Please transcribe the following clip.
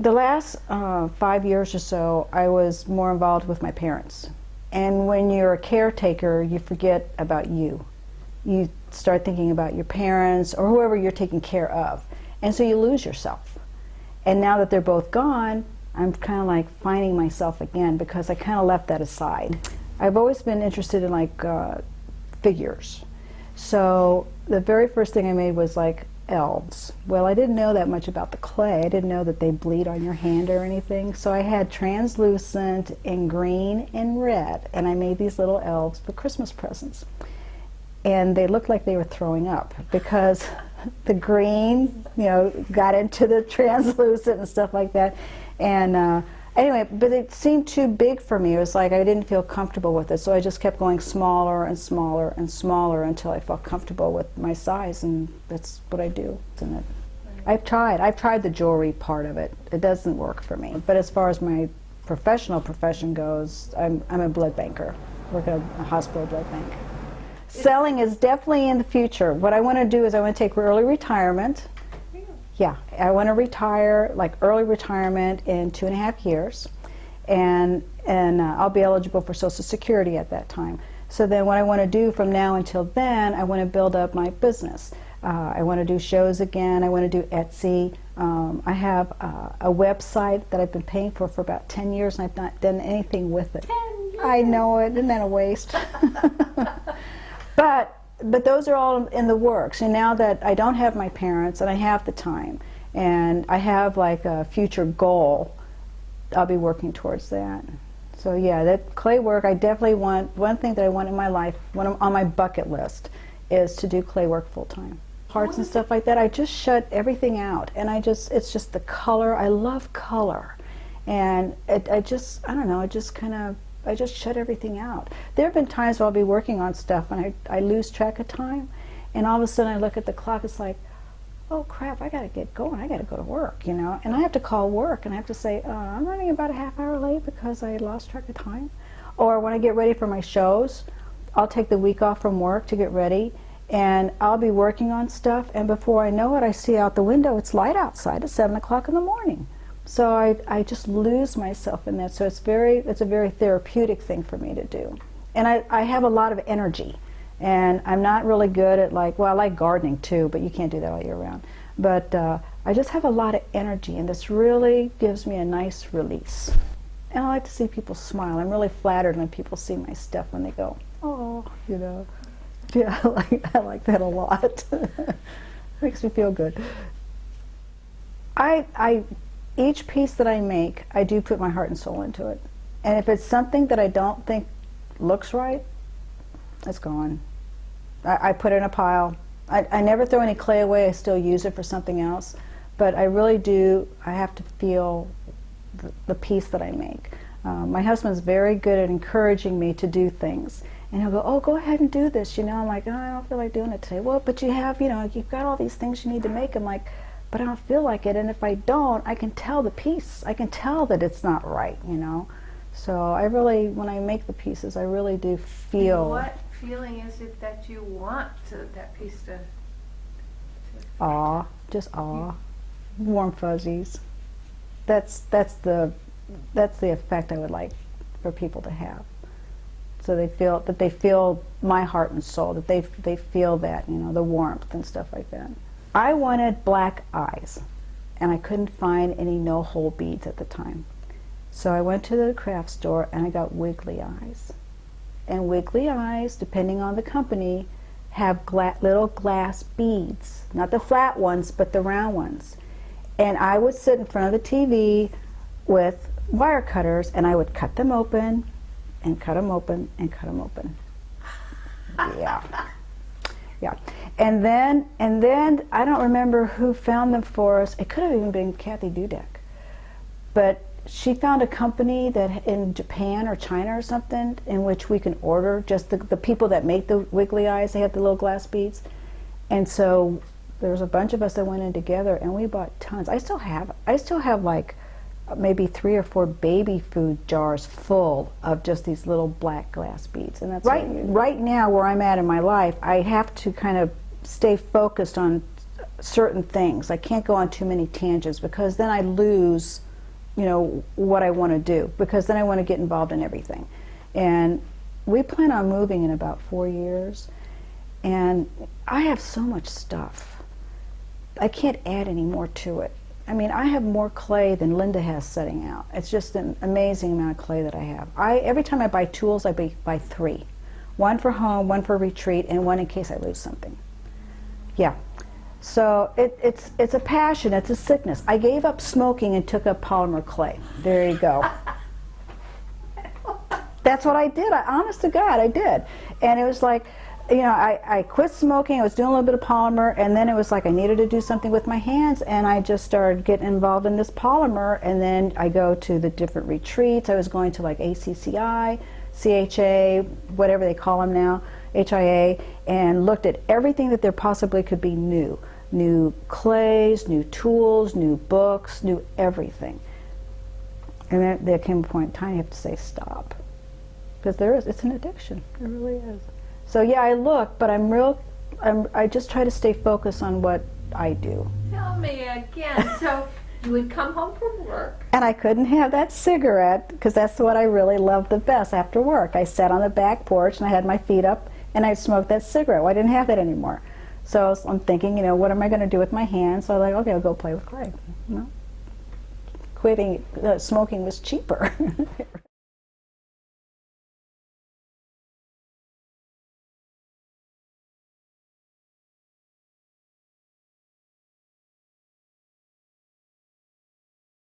The last 5 years or so, I was more involved with my parents. And when you're a caretaker, you forget about you. You start thinking about your parents or whoever you're taking care of. And so you lose yourself. And now that they're both gone, I'm kind of like finding myself again because I kind of left that aside. I've always been interested in like figures. So the very first thing I made was like elves. Well, I didn't know that much about the clay. I didn't know that they bleed on your hand or anything. So I had translucent and green and red, and I made these little elves for Christmas presents. And they looked like they were throwing up because the green, got into the translucent and stuff like that. And anyway, but it seemed too big for me. It was like I didn't feel comfortable with it, so I just kept going smaller and smaller and smaller until I felt comfortable with my size, and that's what I do. I've tried the jewelry part of it. It doesn't work for me. But as far as my professional profession goes, I'm a blood banker. I work at a hospital blood bank. Selling is definitely in the future. What I want to do is I want to take early retirement. Yeah, I want to retire, like early retirement in 2.5 years, and I'll be eligible for Social Security at that time. So then what I want to do from now until then, I want to build up my business. I want to do shows again. I want to do Etsy. I have a website that I've been paying for about 10 years, and I've not done anything with it. 10 years. I know it, isn't that a waste? But those are all in the works, and now that I don't have my parents and I have the time and I have like a future goal, I'll be working towards that. So yeah, that clay work, I definitely want, one thing that I want in my life, on my bucket list, is to do clay work full time. Parts and stuff like that, I just shut everything out, and it's just the color. I love color, and I don't know, I just shut everything out. There have been times where I'll be working on stuff and I lose track of time, and all of a sudden I look at the clock, it's like, oh crap, I gotta get going, I gotta go to work, and I have to call work and I have to say, I'm running about a half hour late because I lost track of time. Or when I get ready for my shows, I'll take the week off from work to get ready, and I'll be working on stuff, and before I know it, I see out the window, it's light outside at 7 o'clock in the morning. So I just lose myself in that. So it's a very therapeutic thing for me to do. And I have a lot of energy. And I'm not really good at I like gardening too, but you can't do that all year round. But I just have a lot of energy, and this really gives me a nice release. And I like to see people smile. I'm really flattered when people see my stuff when they go, oh, Yeah, I like that a lot. Makes me feel good. Each piece that I make, I do put my heart and soul into it. And if it's something that I don't think looks right, it's gone. I put it in a pile. I never throw any clay away. I still use it for something else. But I really do, I have to feel the piece that I make. My husband's very good at encouraging me to do things. And he'll go, oh, go ahead and do this. I'm like, oh, I don't feel like doing it today. Well, but you have, you've got all these things you need to make. I'm like, but I don't feel like it, and if I don't, I can tell the piece. I can tell that it's not right, So I really, when I make the pieces, I really do feel. And what feeling is it that you want that piece to awe, just awe, warm fuzzies. That's the effect I would like for people to have. So they feel my heart and soul, that they feel that, the warmth and stuff like that. I wanted black eyes, and I couldn't find any no-hole beads at the time. So I went to the craft store and I got wiggly eyes. And wiggly eyes, depending on the company, have little glass beads. Not the flat ones, but the round ones. And I would sit in front of the TV with wire cutters, and I would cut them open, and cut them open, and cut them open. Yeah. Yeah. And then I don't remember who found them for us. It could have even been Kathy Dudek. But she found a company that in Japan or China or something in which we can order just the people that make the wiggly eyes. They have the little glass beads. And so there was a bunch of us that went in together, and we bought tons. I still have like maybe 3 or 4 baby food jars full of just these little black glass beads. And that's right now where I'm at in my life, I have to kind of stay focused on certain things. I can't go on too many tangents because then I lose, you know, what I want to do, because then I want to get involved in everything. And we plan on moving in about 4 years, and I have so much stuff. I can't add any more to it. I mean, I have more clay than Linda has setting out. It's just an amazing amount of clay that I have. Every time I buy tools, I buy 3. One for home, one for retreat, and one in case I lose something. Yeah. So it's a passion, it's a sickness. I gave up smoking and took up polymer clay. There you go. That's what I did. Honest to God, I did. And it was like, you know, I quit smoking, I was doing a little bit of polymer, and then it was like I needed to do something with my hands, and I just started getting involved in this polymer, and then I go to the different retreats. I was going to like ACCI, CHA, whatever they call them now, HIA, and looked at everything that there possibly could be new. New clays, new tools, new books, new everything. And then there came a point in time you have to say stop. Because it's an addiction, it really is. So yeah, I look, but I just try to stay focused on what I do. Tell me again. So you would come home from work. And I couldn't have that cigarette, because that's what I really loved the best after work. I sat on the back porch and I had my feet up and I'd smoke that cigarette. Well, I didn't have that anymore. So I'm thinking, you know, what am I going to do with my hands? So I'm like, okay, I'll go play with clay. You know? Quitting smoking was cheaper.